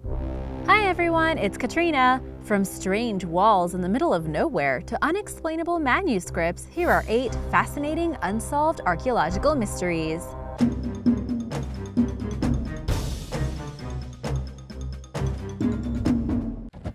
Hi everyone, it's Katrina. From strange walls in the middle of nowhere to unexplainable manuscripts, here are 8 fascinating unsolved archaeological mysteries.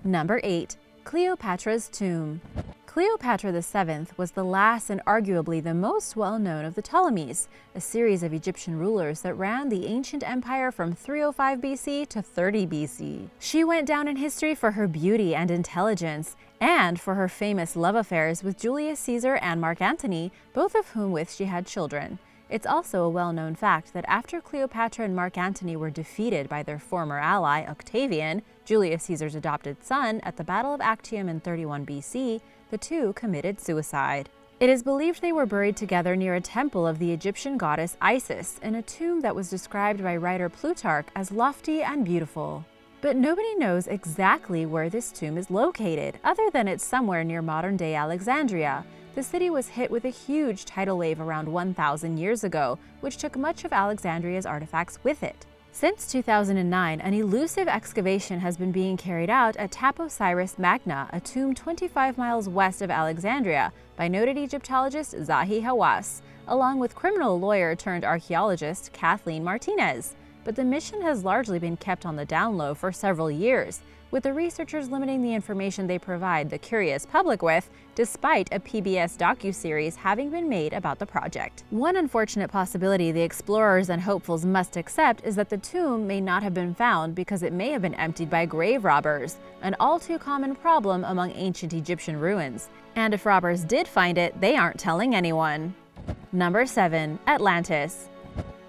Number 8. Cleopatra's tomb. Cleopatra VII was the last and arguably the most well-known of the Ptolemies, a series of Egyptian rulers that ran the ancient empire from 305 BC to 30 BC. She went down in history for her beauty and intelligence, and for her famous love affairs with Julius Caesar and Mark Antony, both of whom with she had children. It's also a well-known fact that after Cleopatra and Mark Antony were defeated by their former ally Octavian, Julius Caesar's adopted son, at the Battle of Actium in 31 BC, the two committed suicide. It is believed they were buried together near a temple of the Egyptian goddess Isis, in a tomb that was described by writer Plutarch as lofty and beautiful. But nobody knows exactly where this tomb is located, other than it's somewhere near modern-day Alexandria. The city was hit with a huge tidal wave around 1,000 years ago, which took much of Alexandria's artifacts with it. Since 2009, an elusive excavation has been being carried out at Taposiris Magna, a tomb 25 miles west of Alexandria, by noted Egyptologist Zahi Hawass, along with criminal lawyer turned archaeologist Kathleen Martinez. But the mission has largely been kept on the down low for several years, with the researchers limiting the information they provide the curious public with, despite a PBS docuseries having been made about the project. One unfortunate possibility the explorers and hopefuls must accept is that the tomb may not have been found because it may have been emptied by grave robbers, an all too common problem among ancient Egyptian ruins. And if robbers did find it, they aren't telling anyone. Number 7. Atlantis.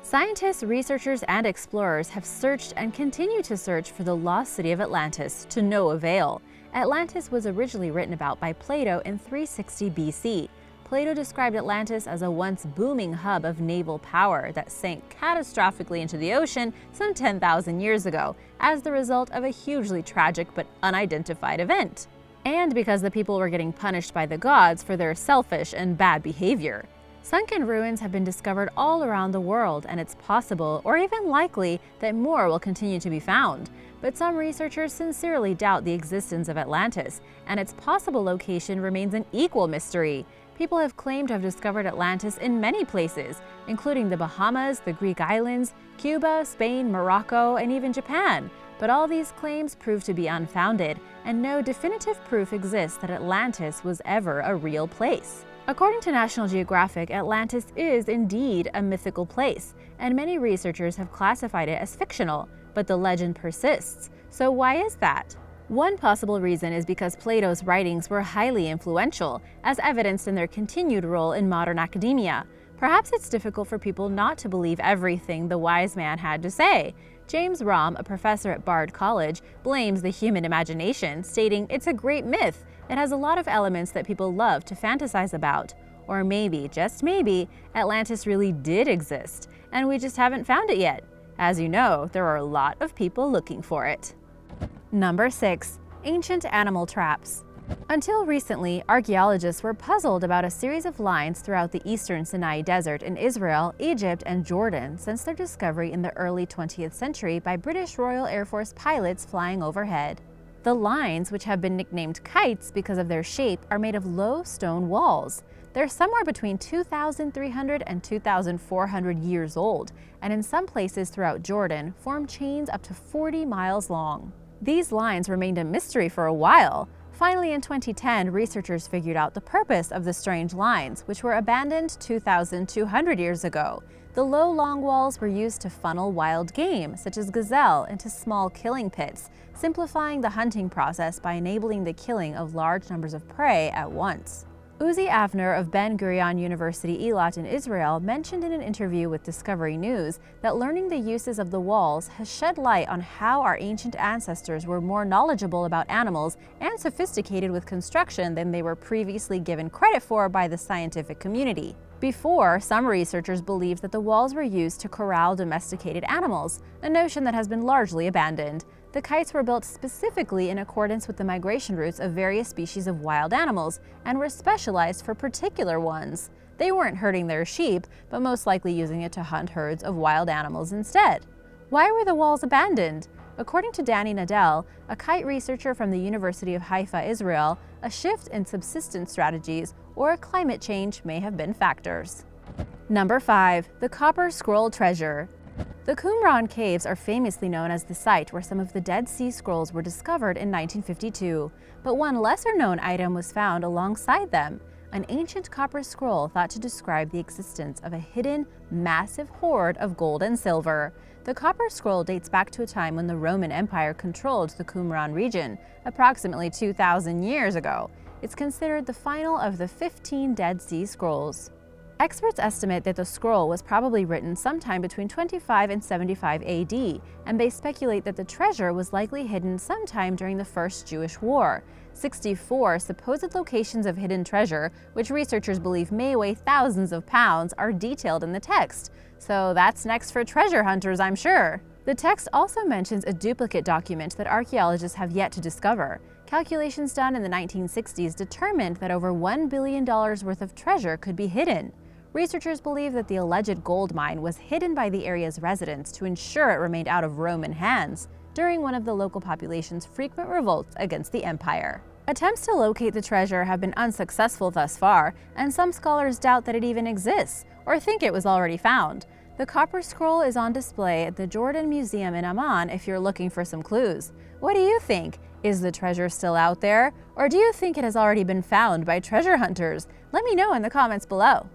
Scientists, researchers, and explorers have searched and continue to search for the lost city of Atlantis, to no avail. Atlantis was originally written about by Plato in 360 BC. Plato described Atlantis as a once booming hub of naval power that sank catastrophically into the ocean some 10,000 years ago, as the result of a hugely tragic but unidentified event. And because the people were getting punished by the gods for their selfish and bad behavior. Sunken ruins have been discovered all around the world, and it's possible, or even likely, that more will continue to be found. But some researchers sincerely doubt the existence of Atlantis, and its possible location remains an equal mystery. People have claimed to have discovered Atlantis in many places, including the Bahamas, the Greek islands, Cuba, Spain, Morocco, and even Japan. But all these claims prove to be unfounded, and no definitive proof exists that Atlantis was ever a real place. According to National Geographic, Atlantis is indeed a mythical place, and many researchers have classified it as fictional, but the legend persists. So why is that? One possible reason is because Plato's writings were highly influential, as evidenced in their continued role in modern academia. Perhaps it's difficult for people not to believe everything the wise man had to say. James Romm, a professor at Bard College, blames the human imagination, stating it's a great myth. It has a lot of elements that people love to fantasize about. Or maybe, just maybe, Atlantis really did exist, and we just haven't found it yet. As you know, there are a lot of people looking for it. Number 6. Ancient animal traps. Until recently, archaeologists were puzzled about a series of lines throughout the eastern Sinai Desert in Israel, Egypt, and Jordan since their discovery in the early 20th century by British Royal Air Force pilots flying overhead. The lines, which have been nicknamed kites because of their shape, are made of low stone walls. They're somewhere between 2,300 and 2,400 years old, and in some places throughout Jordan, form chains up to 40 miles long. These lines remained a mystery for a while. Finally, in 2010, researchers figured out the purpose of the strange lines, which were abandoned 2,200 years ago. The low, long walls were used to funnel wild game, such as gazelle, into small killing pits, simplifying the hunting process by enabling the killing of large numbers of prey at once. Uzi Avner of Ben Gurion University Eilat in Israel mentioned in an interview with Discovery News that learning the uses of the walls has shed light on how our ancient ancestors were more knowledgeable about animals and sophisticated with construction than they were previously given credit for by the scientific community. Before, some researchers believed that the walls were used to corral domesticated animals, a notion that has been largely abandoned. The kites were built specifically in accordance with the migration routes of various species of wild animals and were specialized for particular ones. They weren't herding their sheep, but most likely using it to hunt herds of wild animals instead. Why were the walls abandoned? According to Danny Nadel, a kite researcher from the University of Haifa, Israel, a shift in subsistence strategies or climate change may have been factors. Number 5. The Copper Scroll Treasure. The Qumran Caves are famously known as the site where some of the Dead Sea Scrolls were discovered in 1952, but one lesser-known item was found alongside them, an ancient copper scroll thought to describe the existence of a hidden, massive hoard of gold and silver. The copper scroll dates back to a time when the Roman Empire controlled the Qumran region, approximately 2,000 years ago. It's considered the final of the 15 Dead Sea Scrolls. Experts estimate that the scroll was probably written sometime between 25 and 75 AD, and they speculate that the treasure was likely hidden sometime during the First Jewish War. 64 supposed locations of hidden treasure, which researchers believe may weigh thousands of pounds, are detailed in the text. So that's next for treasure hunters, I'm sure. The text also mentions a duplicate document that archaeologists have yet to discover. Calculations done in the 1960s determined that over $1 billion worth of treasure could be hidden. Researchers believe that the alleged gold mine was hidden by the area's residents to ensure it remained out of Roman hands during one of the local population's frequent revolts against the empire. Attempts to locate the treasure have been unsuccessful thus far, and some scholars doubt that it even exists or think it was already found. The copper scroll is on display at the Jordan Museum in Amman if you're looking for some clues. What do you think? Is the treasure still out there? Or do you think it has already been found by treasure hunters? Let me know in the comments below.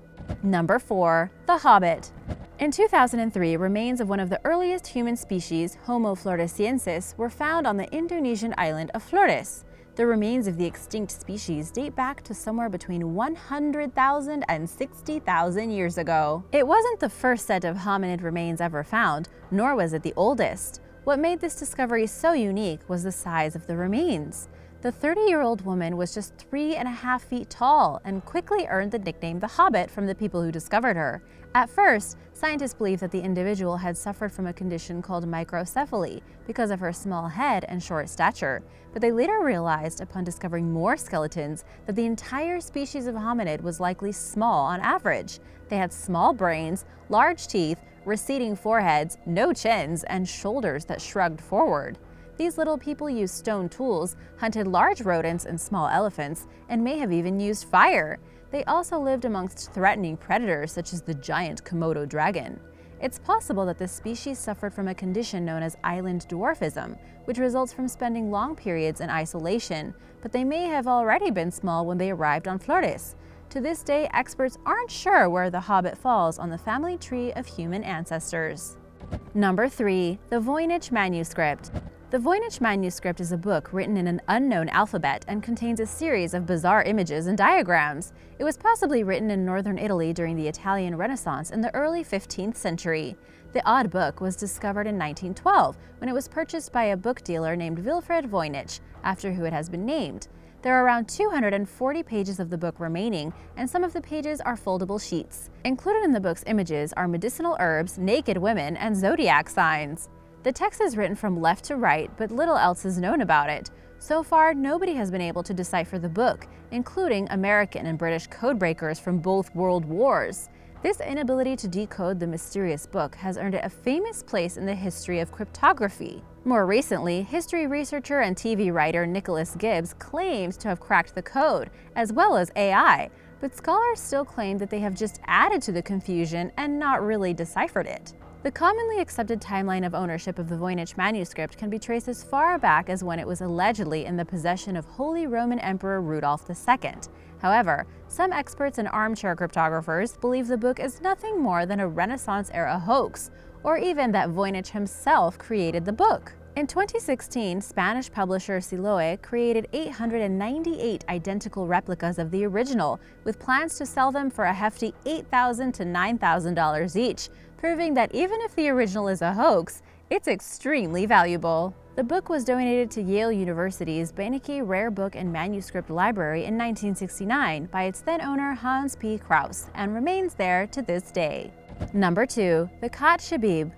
Number 4. The Hobbit. In 2003, remains of one of the earliest human species, Homo floresiensis, were found on the Indonesian island of Flores. The remains of the extinct species date back to somewhere between 100,000 and 60,000 years ago. It wasn't the first set of hominid remains ever found, nor was it the oldest. What made this discovery so unique was the size of the remains. The 30-year-old woman was just 3.5 feet tall and quickly earned the nickname the Hobbit from the people who discovered her. At first, scientists believed that the individual had suffered from a condition called microcephaly because of her small head and short stature, but they later realized, upon discovering more skeletons, that the entire species of hominid was likely small on average. They had small brains, large teeth, receding foreheads, no chins, and shoulders that shrugged forward. These little people used stone tools, hunted large rodents and small elephants, and may have even used fire. They also lived amongst threatening predators such as the giant Komodo dragon. It's possible that this species suffered from a condition known as island dwarfism, which results from spending long periods in isolation, but they may have already been small when they arrived on Flores. To this day, experts aren't sure where the Hobbit falls on the family tree of human ancestors. Number 3. The Voynich Manuscript. The Voynich Manuscript is a book written in an unknown alphabet and contains a series of bizarre images and diagrams. It was possibly written in northern Italy during the Italian Renaissance in the early 15th century. The odd book was discovered in 1912 when it was purchased by a book dealer named Wilfred Voynich, after who it has been named. There are around 240 pages of the book remaining, and some of the pages are foldable sheets. Included in the book's images are medicinal herbs, naked women, and zodiac signs. The text is written from left to right, but little else is known about it. So far, nobody has been able to decipher the book, including American and British codebreakers from both world wars. This inability to decode the mysterious book has earned it a famous place in the history of cryptography. More recently, history researcher and TV writer Nicholas Gibbs claims to have cracked the code, as well as AI, but scholars still claim that they have just added to the confusion and not really deciphered it. The commonly accepted timeline of ownership of the Voynich manuscript can be traced as far back as when it was allegedly in the possession of Holy Roman Emperor Rudolph II. However, some experts and armchair cryptographers believe the book is nothing more than a Renaissance-era hoax, or even that Voynich himself created the book. In 2016, Spanish publisher Siloe created 898 identical replicas of the original, with plans to sell them for a hefty $8,000 to $9,000 each, proving that even if the original is a hoax, it's extremely valuable. The book was donated to Yale University's Beinecke Rare Book and Manuscript Library in 1969 by its then owner Hans P. Krauss and remains there to this day. Number 2. The Khatt Shebib.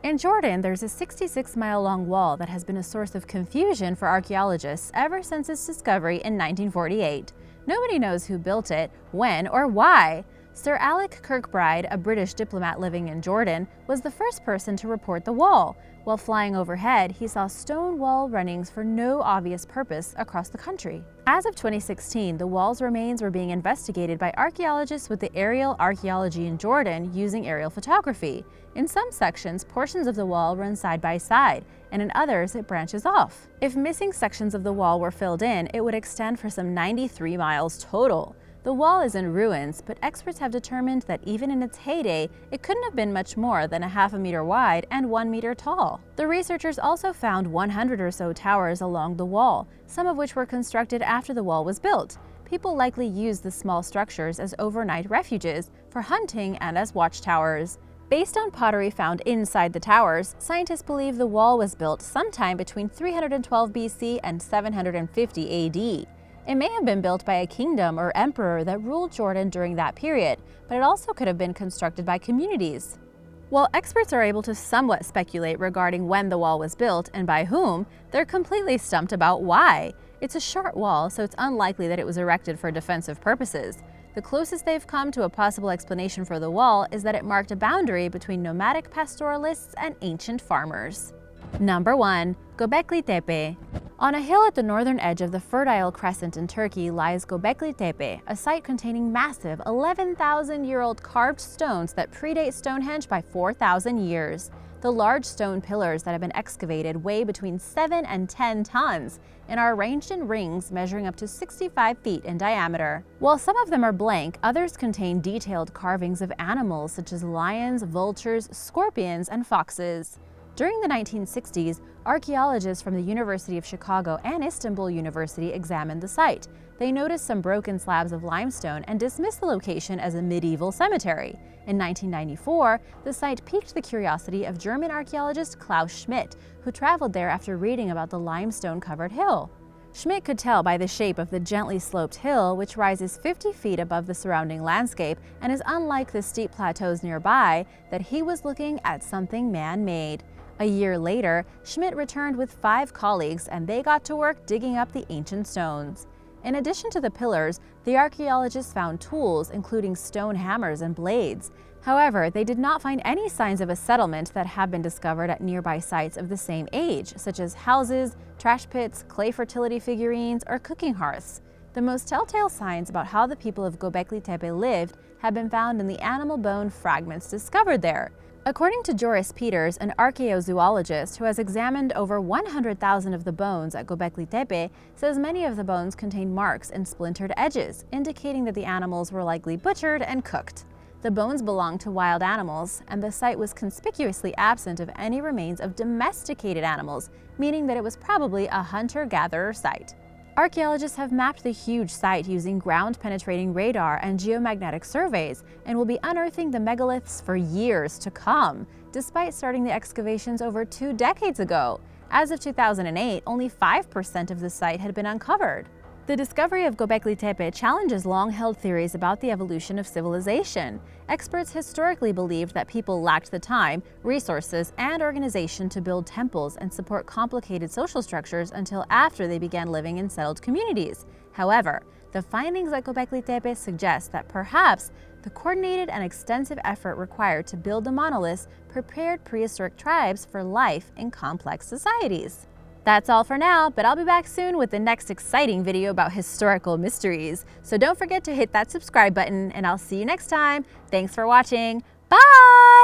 In Jordan, there's a 66-mile-long wall that has been a source of confusion for archaeologists ever since its discovery in 1948. Nobody knows who built it, when, or why. Sir Alec Kirkbride, a British diplomat living in Jordan, was the first person to report the wall. While flying overhead, he saw stone wall runnings for no obvious purpose across the country. As of 2016, the wall's remains were being investigated by archaeologists with the aerial archaeology in Jordan using aerial photography. In some sections, portions of the wall run side by side, and in others, it branches off. If missing sections of the wall were filled in, it would extend for some 93 miles total. The wall is in ruins, but experts have determined that even in its heyday, it couldn't have been much more than a half a meter wide and 1 meter tall. The researchers also found 100 or so towers along the wall, some of which were constructed after the wall was built. People likely used the small structures as overnight refuges, for hunting, and as watchtowers. Based on pottery found inside the towers, scientists believe the wall was built sometime between 312 BC and 750 AD. It may have been built by a kingdom or emperor that ruled Jordan during that period, but it also could have been constructed by communities. While experts are able to somewhat speculate regarding when the wall was built and by whom, they're completely stumped about why. It's a short wall, so it's unlikely that it was erected for defensive purposes. The closest they've come to a possible explanation for the wall is that it marked a boundary between nomadic pastoralists and ancient farmers. Number 1. Gobekli Tepe. On a hill at the northern edge of the Fertile Crescent in Turkey lies Gobekli Tepe, a site containing massive 11,000-year-old carved stones that predate Stonehenge by 4,000 years. The large stone pillars that have been excavated weigh between 7 and 10 tons and are arranged in rings measuring up to 65 feet in diameter. While some of them are blank, others contain detailed carvings of animals such as lions, vultures, scorpions, and foxes. During the 1960s, archaeologists from the University of Chicago and Istanbul University examined the site. They noticed some broken slabs of limestone and dismissed the location as a medieval cemetery. In 1994, the site piqued the curiosity of German archaeologist Klaus Schmidt, who traveled there after reading about the limestone-covered hill. Schmidt could tell by the shape of the gently sloped hill, which rises 50 feet above the surrounding landscape and is unlike the steep plateaus nearby, that he was looking at something man-made. A year later, Schmidt returned with 5 colleagues and they got to work digging up the ancient stones. In addition to the pillars, the archaeologists found tools, including stone hammers and blades. However, they did not find any signs of a settlement that have been discovered at nearby sites of the same age, such as houses, trash pits, clay fertility figurines, or cooking hearths. The most telltale signs about how the people of Gobekli Tepe lived have been found in the animal bone fragments discovered there. According to Joris Peters, an archaeozoologist who has examined over 100,000 of the bones at Gobekli Tepe, says many of the bones contain marks and splintered edges, indicating that the animals were likely butchered and cooked. The bones belonged to wild animals, and the site was conspicuously absent of any remains of domesticated animals, meaning that it was probably a hunter-gatherer site. Archaeologists have mapped the huge site using ground-penetrating radar and geomagnetic surveys and will be unearthing the megaliths for years to come, despite starting the excavations over 2 decades ago. As of 2008, only 5% of the site had been uncovered. The discovery of Gobekli Tepe challenges long-held theories about the evolution of civilization. Experts historically believed that people lacked the time, resources, and organization to build temples and support complicated social structures until after they began living in settled communities. However, the findings at Gobekli Tepe suggest that perhaps the coordinated and extensive effort required to build the monoliths prepared prehistoric tribes for life in complex societies. That's all for now, but I'll be back soon with the next exciting video about historical mysteries. So don't forget to hit that subscribe button, and I'll see you next time. Thanks for watching. Bye!